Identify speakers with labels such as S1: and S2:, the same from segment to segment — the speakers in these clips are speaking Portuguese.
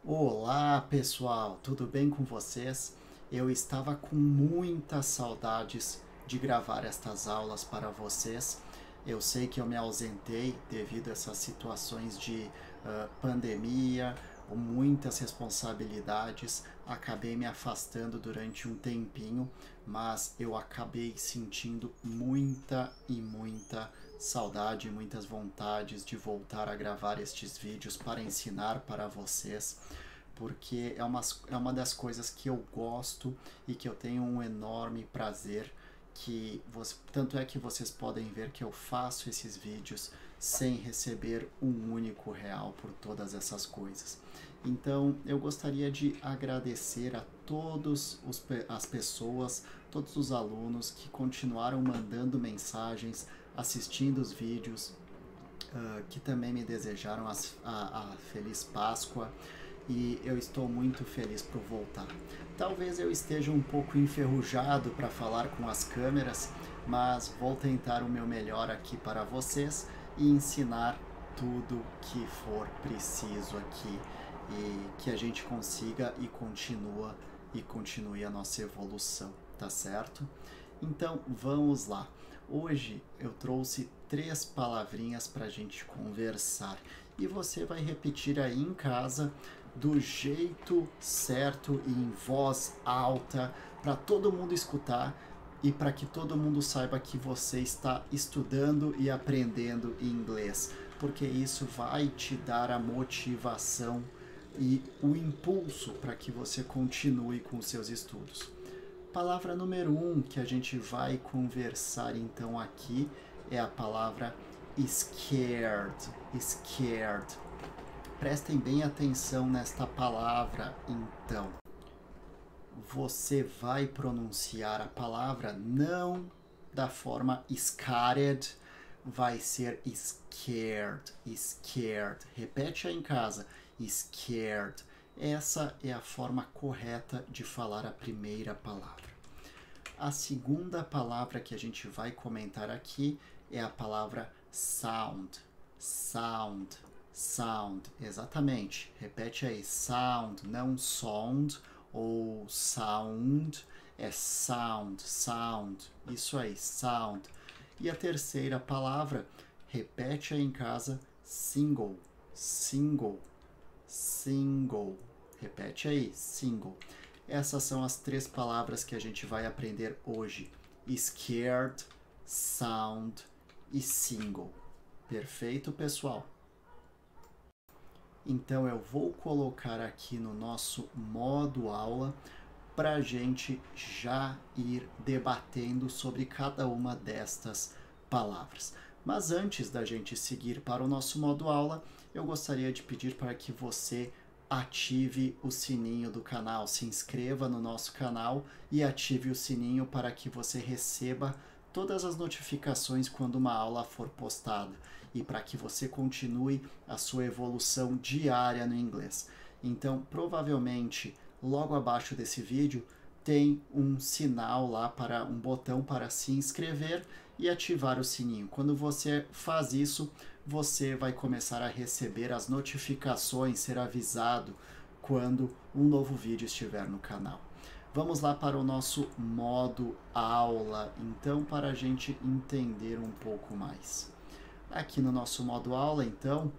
S1: Olá pessoal, tudo bem com vocês? Eu estava com muitas saudades de gravar estas aulas para vocês. Eu sei que eu me ausentei devido a essas situações de pandemia, muitas responsabilidades, acabei me afastando durante um tempinho, mas eu acabei sentindo muita saudade, muitas vontades de voltar a gravar estes vídeos para ensinar para vocês, porque é uma das coisas que eu gosto e que eu tenho um enorme prazer, tanto é que vocês podem ver que eu faço esses vídeos sem receber um único real por todas essas coisas. Então eu gostaria de agradecer a todas as pessoas, todos os alunos que continuaram mandando mensagens, assistindo os vídeos, que também me desejaram a Feliz Páscoa, e eu estou muito feliz por voltar. Talvez eu esteja um pouco enferrujado para falar com as câmeras, mas vou tentar o meu melhor aqui para vocês e ensinar tudo que for preciso aqui, e que a gente consiga e continue a nossa evolução, tá certo? Então vamos lá. Hoje eu trouxe 3 palavrinhas para a gente conversar e você vai repetir aí em casa do jeito certo e em voz alta para todo mundo escutar e para que todo mundo saiba que você está estudando e aprendendo inglês, porque isso vai te dar a motivação e o impulso para que você continue com os seus estudos. Palavra número 1 que a gente vai conversar então aqui é a palavra scared. Scared. Prestem bem atenção nesta palavra então. Você vai pronunciar a palavra não da forma scared, vai ser scared, scared. Repete aí em casa, scared. Essa é a forma correta de falar a primeira palavra. A segunda palavra que a gente vai comentar aqui é a palavra sound. Sound, sound, exatamente. Repete aí, sound, não sound ou sound, é sound, sound. Isso aí, sound. E a terceira palavra, repete aí em casa, single, single, single. Repete aí, single. Essas são as 3 palavras que a gente vai aprender hoje: scared, sound e single. Perfeito, pessoal? Então eu vou colocar aqui no nosso modo aula para a gente já ir debatendo sobre cada uma destas palavras. Mas antes da gente seguir para o nosso modo aula, eu gostaria de pedir para que você ative o sininho do canal, se inscreva no nosso canal e ative o sininho para que você receba todas as notificações quando uma aula for postada e para que você continue a sua evolução diária no inglês. Então, provavelmente, logo abaixo desse vídeo tem um sinal lá, para um botão para se inscrever e ativar o sininho. Quando você faz isso, você vai começar a receber as notificações, ser avisado quando um novo vídeo estiver no canal. Vamos lá para o nosso modo aula, então, para a gente entender um pouco mais. Aqui no nosso modo aula, então,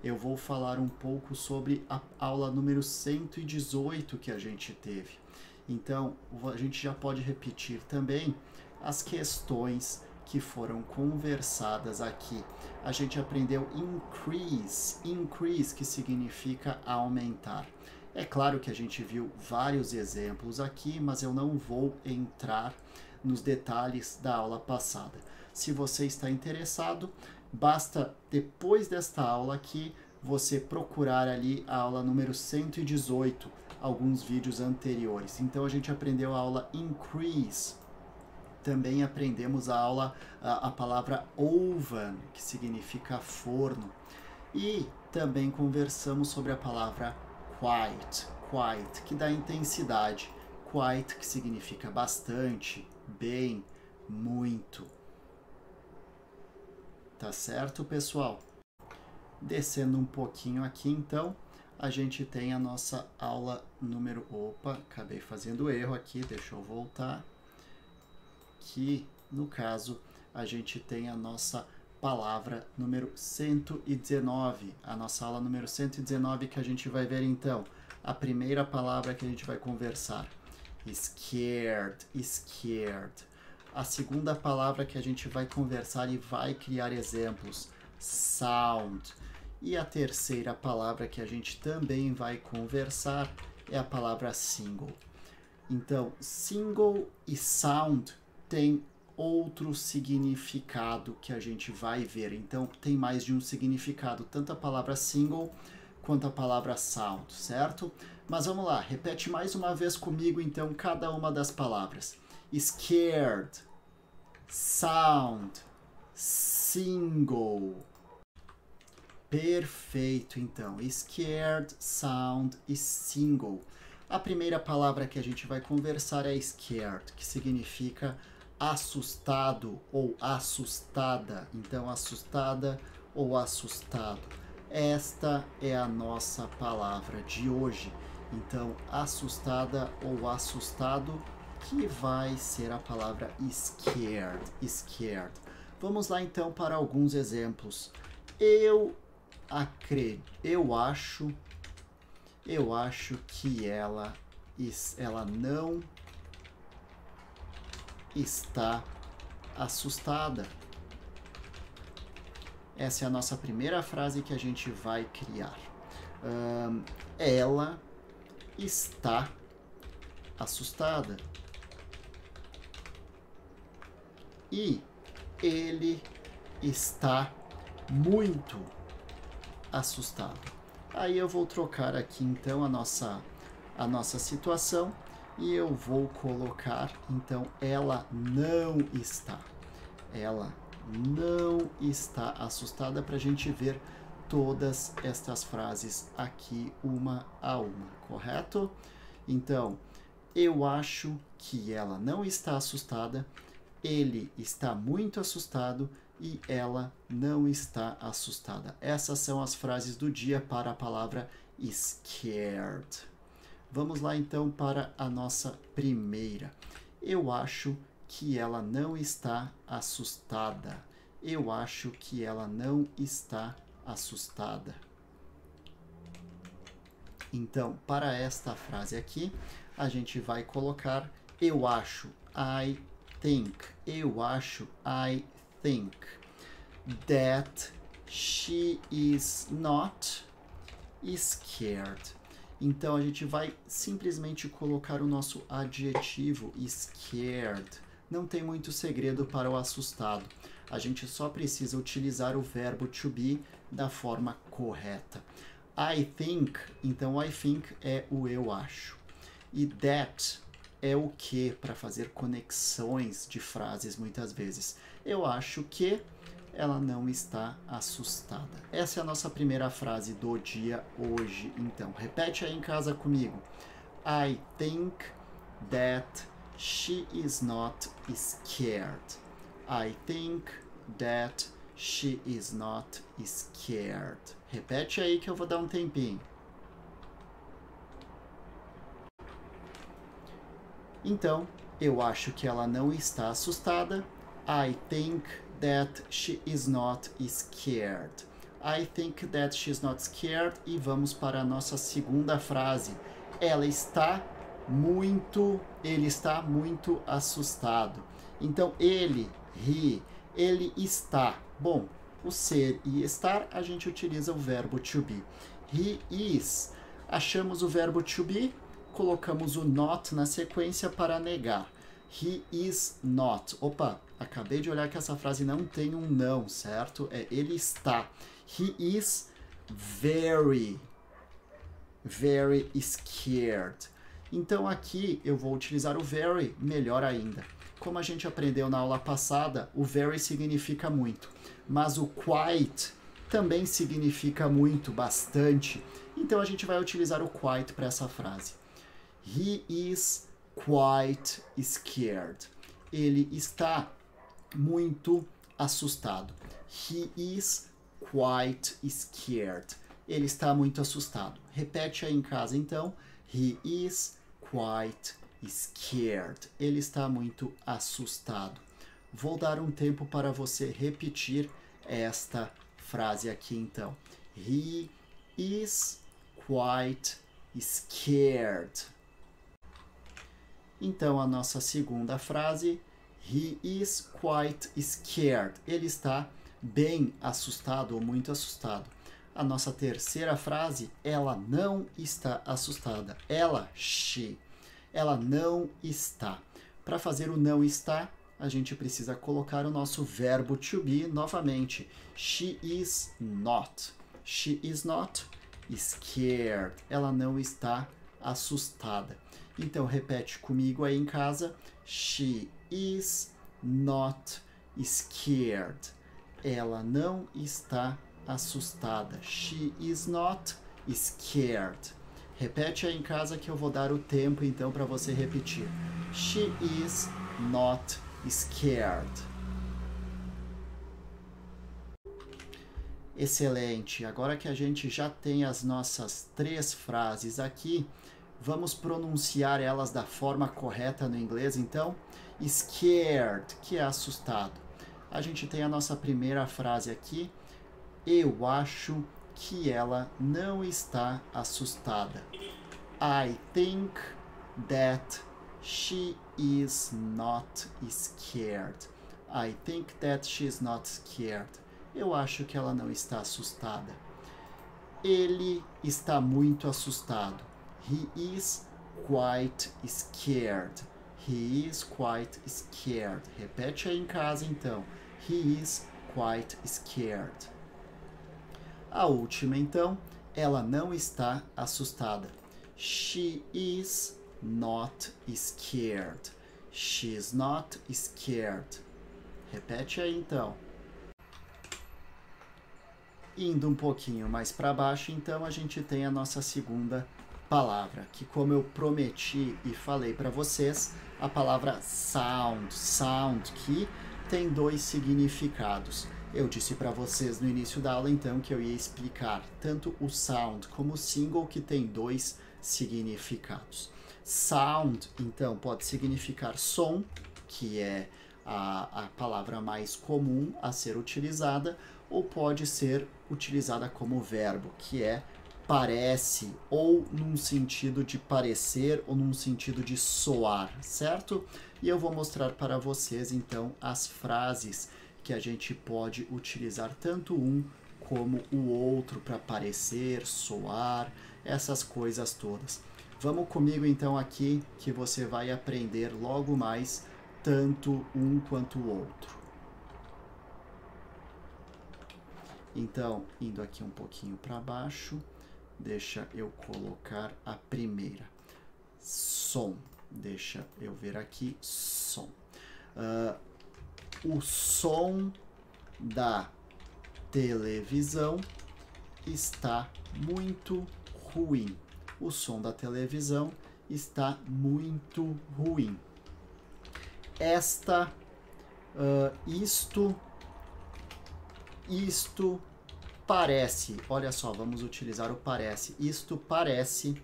S1: eu vou falar um pouco sobre a aula número 118 que a gente teve. Então, a gente já pode repetir também as questões que foram conversadas aqui. A gente aprendeu increase, increase, que significa aumentar. É claro que a gente viu vários exemplos aqui, mas eu não vou entrar nos detalhes da aula passada. Se você está interessado, basta, depois desta aula aqui, você procurar ali a aula número 118, alguns vídeos anteriores. Então a gente aprendeu a aula increase. Também aprendemos a palavra oven, que significa forno. E também conversamos sobre a palavra quite, quite, que dá intensidade. Quite, que significa bastante, bem, muito. Tá certo, pessoal? Descendo um pouquinho aqui, então, a gente tem a nossa aula número... Opa, acabei fazendo erro aqui, deixa eu voltar. Que, no caso, a gente tem a nossa palavra número 119, a nossa aula número 119 que a gente vai ver então. A primeira palavra que a gente vai conversar, scared, scared. A segunda palavra que a gente vai conversar e vai criar exemplos, sound. E a terceira palavra que a gente também vai conversar é a palavra single. Então, single e sound tem outro significado que a gente vai ver. Então, tem mais de um significado, tanto a palavra single quanto a palavra sound, certo? Mas vamos lá, repete mais uma vez comigo, então, cada uma das palavras. Scared, sound, single. Perfeito, então. Scared, sound e single. A primeira palavra que a gente vai conversar é scared, que significa assustado ou assustada. Então, assustada ou assustado. Esta é a nossa palavra de hoje. Então, assustada ou assustado, que vai ser a palavra scared. Scared. Vamos lá então para alguns exemplos. Eu acho que ela não está assustada. Essa é a nossa primeira frase que a gente vai criar. Ela está assustada. E ele está muito assustado. Aí eu vou trocar aqui então a nossa situação e eu vou colocar então ela não está. Ela não está assustada para a gente ver todas estas frases aqui uma a uma, correto? Então, eu acho que ela não está assustada, ele está muito assustado e ela não está assustada. Essas são as frases do dia para a palavra scared. Vamos lá então para a nossa primeira. Eu acho que ela não está assustada. Eu acho que ela não está assustada. Então, para esta frase aqui, a gente vai colocar eu acho, I think. Eu acho, I think that she is not scared. Então a gente vai simplesmente colocar o nosso adjetivo scared. Não tem muito segredo para o assustado. A gente só precisa utilizar o verbo to be da forma correta. I think, então I think é o eu acho. E that é o que para fazer conexões de frases muitas vezes. Eu acho que ela não está assustada. Essa é a nossa primeira frase do dia hoje. Então, repete aí em casa comigo. I think that she is not scared. I think that she is not scared. Repete aí que eu vou dar um tempinho. Então, eu acho que ela não está assustada. I think that she is not scared. I think that she is not scared. E vamos para a nossa segunda frase. Ele está muito assustado. Então, ele está. Bom, o ser e estar, a gente utiliza o verbo to be. He is. Achamos o verbo to be, colocamos o not na sequência para negar. He is not. Opa, acabei de olhar que essa frase não tem um não, certo? É ele está. He is very scared. Então aqui eu vou utilizar o very, melhor ainda. Como a gente aprendeu na aula passada, o very significa muito, mas o quite também significa muito, bastante. Então a gente vai utilizar o quite para essa frase. He is quite scared. Ele está muito assustado. He is quite scared. Ele está muito assustado. Repete aí em casa, então. He is quite scared. Ele está muito assustado. Vou dar um tempo para você repetir esta frase aqui, então. He is quite scared. Então, a nossa segunda frase. He is quite scared. Ele está bem assustado ou muito assustado. A nossa terceira frase, ela não está assustada. Ela, she. Ela não está. Para fazer o não está, a gente precisa colocar o nosso verbo to be novamente. She is not. She is not scared. Ela não está assustada. Então, repete comigo aí em casa. She is not scared. Ela não está assustada. She is not scared. Repete aí em casa que eu vou dar o tempo então para você repetir. She is not scared. Excelente. Agora que a gente já tem as nossas 3 frases aqui, vamos pronunciar elas da forma correta no inglês, então. Scared, que é assustado. A gente tem a nossa primeira frase aqui. Eu acho que ela não está assustada. I think that she is not scared. I think that she is not scared. Eu acho que ela não está assustada. Ele está muito assustado. He is quite scared. He is quite scared. Repete aí em casa, então. He is quite scared. A última, então, ela não está assustada. She is not scared. She is not scared. Repete aí, então. Indo um pouquinho mais para baixo, então, a gente tem a nossa segunda palavra, que como eu prometi e falei para vocês, a palavra sound. Sound, que tem 2 significados. Eu disse para vocês no início da aula, então, que eu ia explicar tanto o sound como o single, que tem 2 significados. Sound, então, pode significar som, que é a palavra mais comum a ser utilizada, ou pode ser utilizada como verbo, que é parece, ou num sentido de parecer, ou num sentido de soar, certo? E eu vou mostrar para vocês, então, as frases que a gente pode utilizar tanto um como o outro para parecer, soar, essas coisas todas. Vamos comigo então aqui que você vai aprender logo mais tanto um quanto o outro. Então, indo aqui um pouquinho para baixo, deixa eu colocar a primeira. Som. Deixa eu ver aqui. Som. O som da televisão está muito ruim. O som da televisão está muito ruim. Isto parece, olha só, vamos utilizar o parece. Isto parece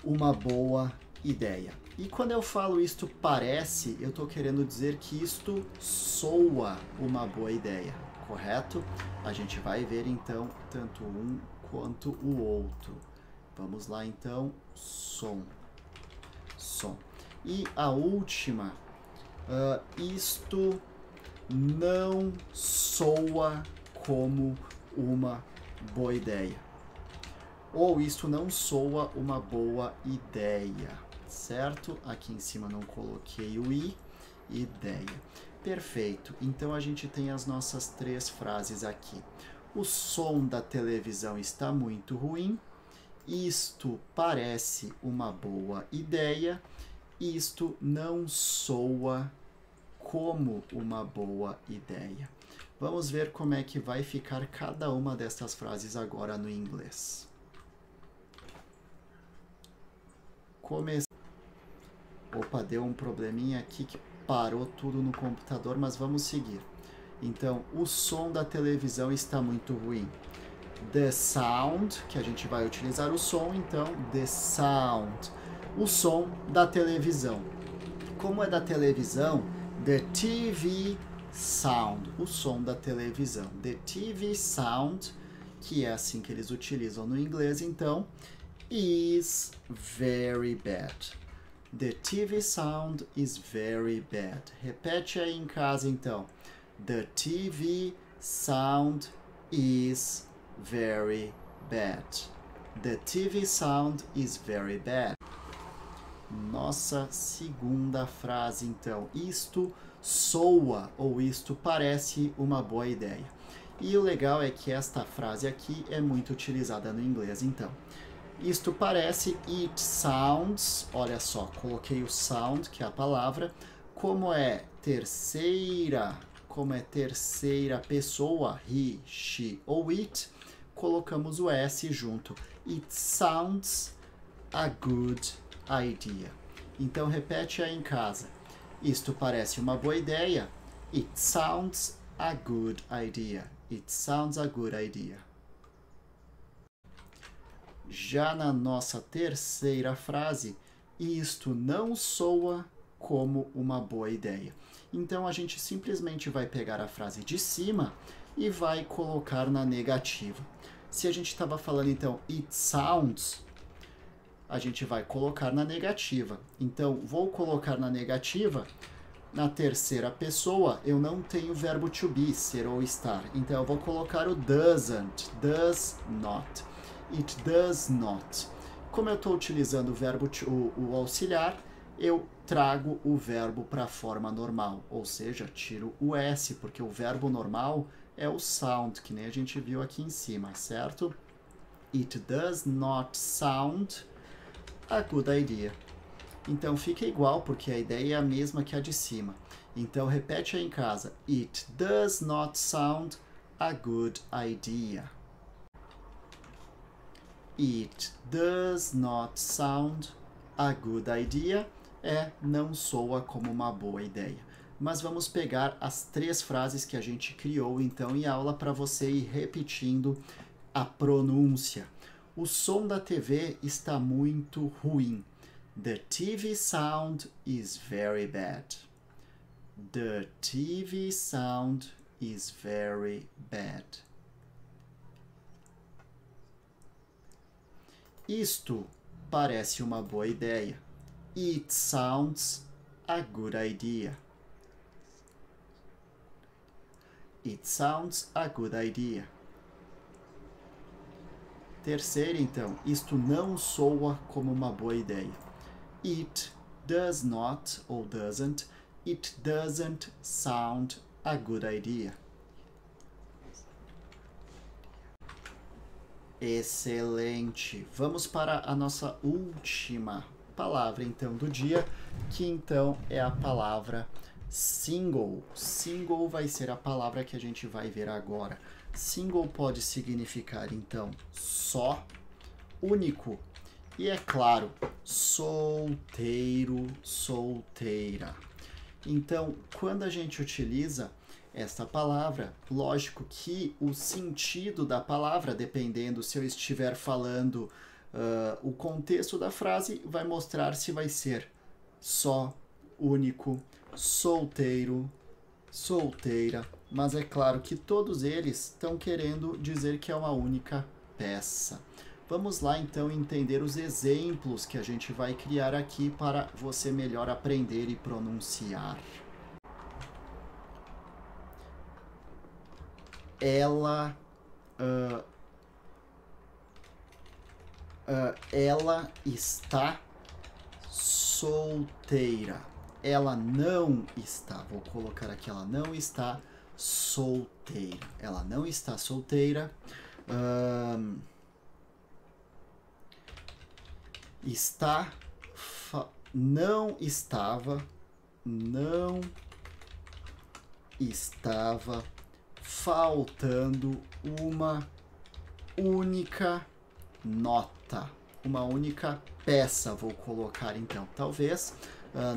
S1: uma boa ideia. E quando eu falo isto parece, eu estou querendo dizer que isto soa uma boa ideia, correto? A gente vai ver então tanto um quanto o outro. Vamos lá então, som. Som. E a última, isto não soa como uma boa ideia. Ou isto não soa uma boa ideia, certo? Aqui em cima não coloquei o i, ideia. Perfeito. Então a gente tem as nossas 3 frases aqui. O som da televisão está muito ruim. Isto parece uma boa ideia. Isto não soa como uma boa ideia. Vamos ver como é que vai ficar cada uma dessas frases agora no inglês. Opa, deu um probleminha aqui que parou tudo no computador, mas vamos seguir. Então, o som da televisão está muito ruim. The sound, que a gente vai utilizar o som, então, the sound. O som da televisão. Como é da televisão, the TV sound, o som da televisão. The TV sound, que é assim que eles utilizam no inglês, então, is very bad. The TV sound is very bad. Repete aí em casa, então. The TV sound is very bad. The TV sound is very bad. Nossa segunda frase, então. Isto soa ou isto parece uma boa ideia. E o legal é que esta frase aqui é muito utilizada no inglês, então. Isto parece, it sounds, olha só, coloquei o sound, que é a palavra, como é terceira pessoa, he, she ou it, colocamos o S junto. It sounds a good idea. Então repete aí em casa. Isto parece uma boa ideia. It sounds a good idea. It sounds a good idea. Já na nossa terceira frase, isto não soa como uma boa ideia. Então a gente simplesmente vai pegar a frase de cima e vai colocar na negativa. Se a gente estava falando então it sounds, a gente vai colocar na negativa. Então vou colocar na negativa. Na terceira pessoa, eu não tenho o verbo to be, ser ou estar. Então eu vou colocar o doesn't, does not. It does not. Como eu estou utilizando o verbo o auxiliar, eu trago o verbo para a forma normal, ou seja, tiro o S, porque o verbo normal é o sound, que nem a gente viu aqui em cima, certo? It does not sound a good idea. Então fica igual, porque a ideia é a mesma que a de cima. Então repete aí em casa. It does not sound a good idea. It does not sound a good idea não soa como uma boa ideia. Mas vamos pegar as 3 frases que a gente criou então em aula para você ir repetindo a pronúncia. O som da TV está muito ruim. The TV sound is very bad. The TV sound is very bad. Isto parece uma boa ideia. It sounds a good idea. It sounds a good idea. Terceira, então, isto não soa como uma boa ideia. It does not, ou doesn't, it doesn't sound a good idea. Excelente! Vamos para a nossa última palavra, então, do dia, que então é a palavra single. Single vai ser a palavra que a gente vai ver agora. Single pode significar, então, só, único. E, é claro, solteiro, solteira. Então, quando a gente utiliza esta palavra, lógico que o sentido da palavra, dependendo se eu estiver falando o contexto da frase, vai mostrar se vai ser só, único, solteiro, solteira. Mas é claro que todos eles estão querendo dizer que é uma única peça. Vamos lá então entender os exemplos que a gente vai criar aqui para você melhor aprender e pronunciar. Ela está solteira. Ela não está, vou colocar aqui, ela não está solteira. Ela não está solteira. Não estava faltando uma única nota, uma única peça, vou colocar então. Talvez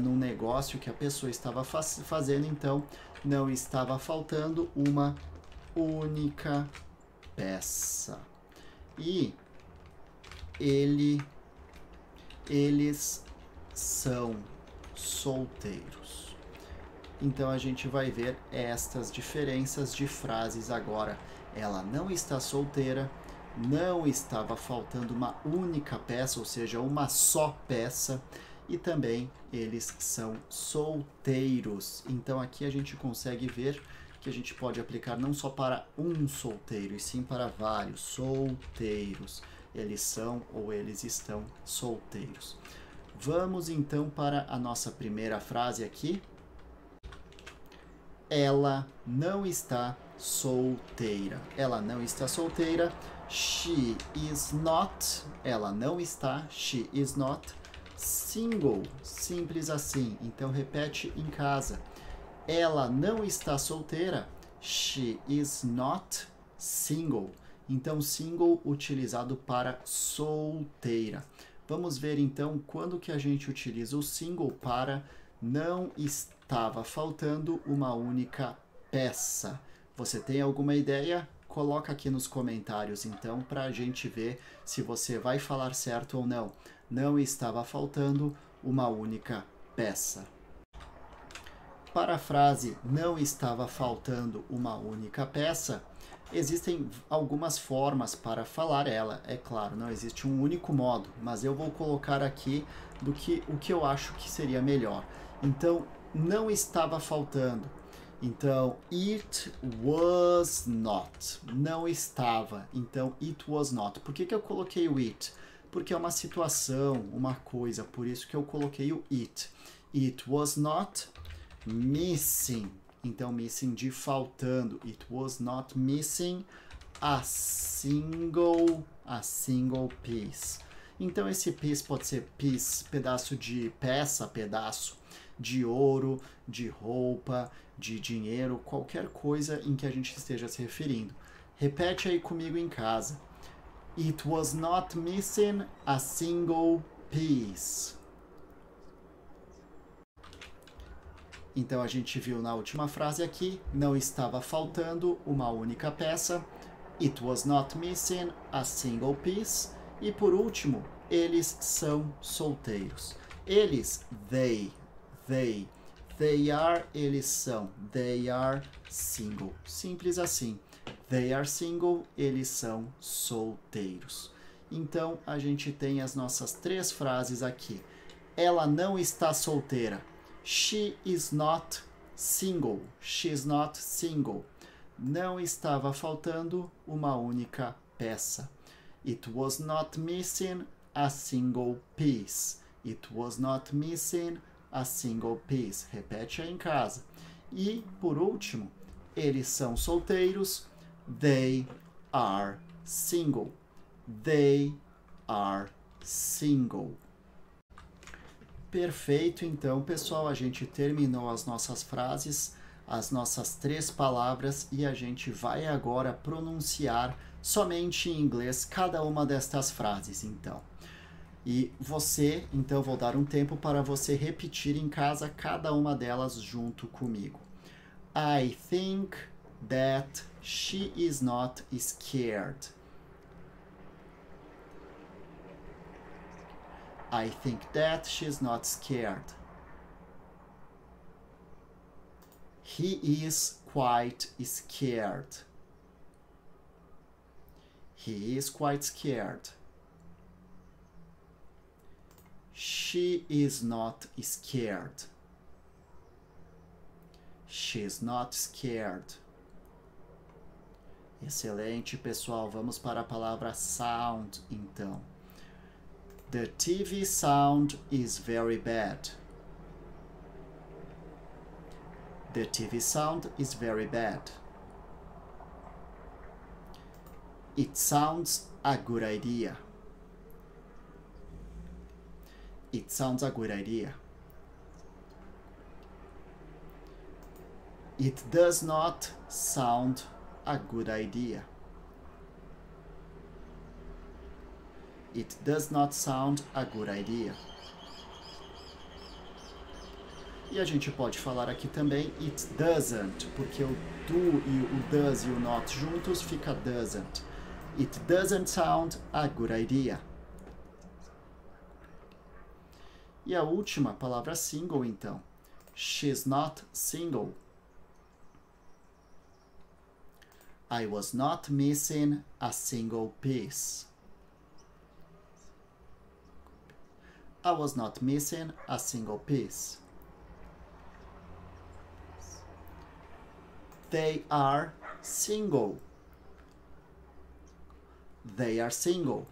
S1: num negócio que a pessoa estava fazendo, então não estava faltando uma única peça. e eles são solteiros. Então a gente vai ver estas diferenças de frases agora. Ela não está solteira, não estava faltando uma única peça, ou seja, uma só peça, e também eles são solteiros. Então aqui a gente consegue ver que a gente pode aplicar não só para um solteiro, e sim para vários solteiros. Eles são ou eles estão solteiros. Vamos então para a nossa primeira frase aqui. Ela não está solteira. Ela não está solteira. She is not. Ela não está. She is not single. Simples assim. Então repete em casa. Ela não está solteira. She is not single. Então single utilizado para solteira. Vamos ver então quando que a gente utiliza o single para não estava faltando uma única peça. Você tem alguma ideia? Coloca aqui nos comentários então para a gente ver se você vai falar certo ou não. Não estava faltando uma única peça. Para a frase não estava faltando uma única peça, existem algumas formas para falar ela. É claro, não existe um único modo, mas eu vou colocar aqui o que eu acho que seria melhor. Então, não estava faltando. Então, it was not. Não estava. Então, it was not. Por que eu coloquei o it? Porque é uma situação, uma coisa. Por isso que eu coloquei o it. It was not missing. Então, missing de faltando. It was not missing a single piece. Então, esse piece pode ser piece, pedaço de peça, pedaço de ouro, de roupa, de dinheiro, qualquer coisa em que a gente esteja se referindo. Repete aí comigo em casa. It was not missing a single piece. Então a gente viu na última frase aqui, não estava faltando uma única peça. It was not missing a single piece. E por último, eles são solteiros. Eles, they are, eles são. They are single. Simples assim. They are single, eles são solteiros. Então a gente tem as nossas três frases aqui. Ela não está solteira. She is not single. She is not single. Não estava faltando uma única peça. It was not missing a single piece. It was not missing a single piece. Repete aí em casa. E, por último, eles são solteiros. They are single. They are single. Perfeito, então, pessoal, a gente terminou as nossas frases, as nossas três palavras, e a gente vai agora pronunciar somente em inglês cada uma destas frases, então. E você, então, vou dar um tempo para você repetir em casa cada uma delas junto comigo. I think that she is not scared. I think that she's not scared. He is quite scared. He is quite scared. She is not scared. She's not scared. Excelente, pessoal. Vamos para a palavra sound, então. The TV sound is very bad. The TV sound is very bad. It sounds a good idea. It sounds a good idea. It does not sound a good idea. It does not sound a good idea. E a gente pode falar aqui também it doesn't, porque o do e o does e o not juntos fica doesn't. It doesn't sound a good idea. E a última palavra single, então. She's not single. I was not missing a single piece. I was not missing a single piece. They are single. They are single.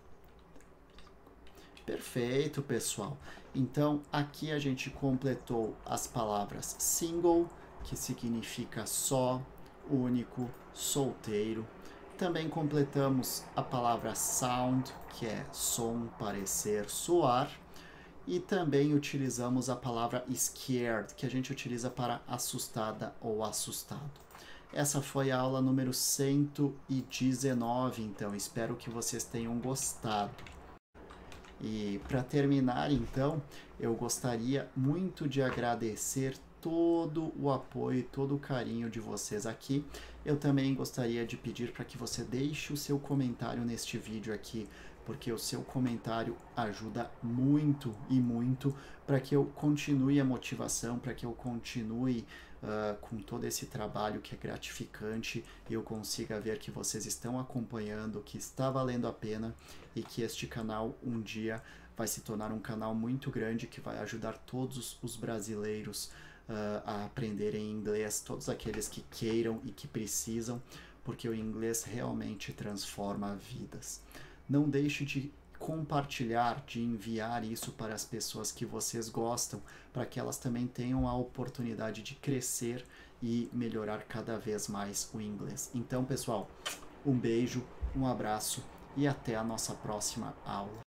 S1: Perfeito, pessoal. Então, aqui a gente completou as palavras single, que significa só, único, solteiro. Também completamos a palavra sound, que é som, parecer, soar. E também utilizamos a palavra scared, que a gente utiliza para assustada ou assustado. Essa foi a aula número 119, então espero que vocês tenham gostado. E para terminar, então, eu gostaria muito de agradecer todo o apoio, todo o carinho de vocês aqui. Eu também gostaria de pedir para que você deixe o seu comentário neste vídeo aqui, porque o seu comentário ajuda muito e muito para que eu continue a motivação, para que eu continue com todo esse trabalho que é gratificante e eu consiga ver que vocês estão acompanhando, que está valendo a pena e que este canal um dia vai se tornar um canal muito grande que vai ajudar todos os brasileiros a aprenderem inglês, todos aqueles que queiram e que precisam, porque o inglês realmente transforma vidas. Não deixe de compartilhar, de enviar isso para as pessoas que vocês gostam, para que elas também tenham a oportunidade de crescer e melhorar cada vez mais o inglês. Então, pessoal, um beijo, um abraço e até a nossa próxima aula.